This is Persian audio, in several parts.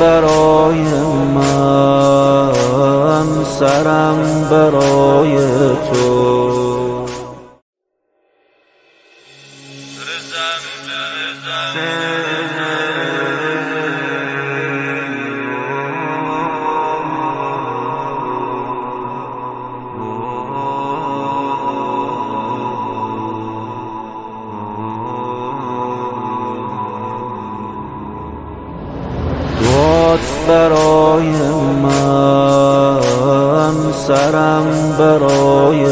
برای من، سرم برای تو. دعات برای من، سرم برای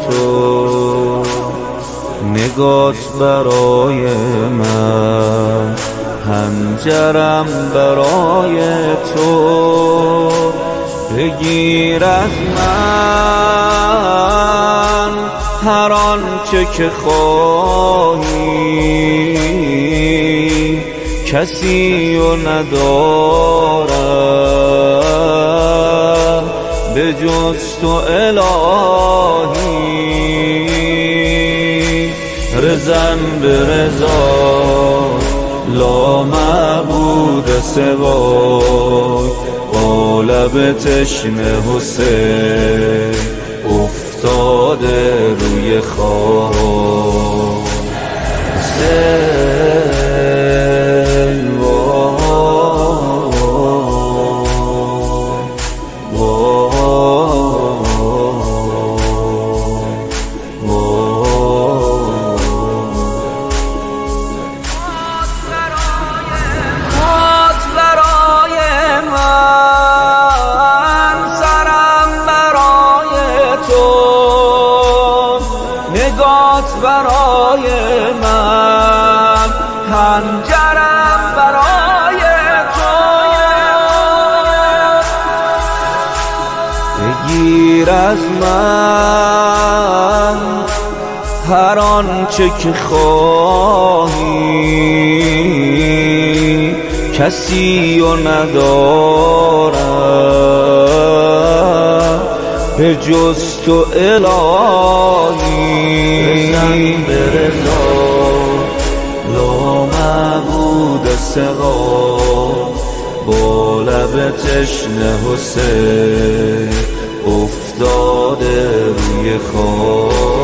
تو. نگات برای من، حنجرم برای تو. بگیر از من هر آنچه که خواهی، کسی و ندارم به جز تو الهی. رزن به رضا لا معبود سوای، با لب تشنه حسین افتاده روی خاک. نگات برای من، حنجرم برای تو. بگیر از من هر آنچه که خواهی، کسی و ندارم به جز تو الهی. رزن به رضا لا معبود سوا، با لب تشنه حسین افتاده روی خاک.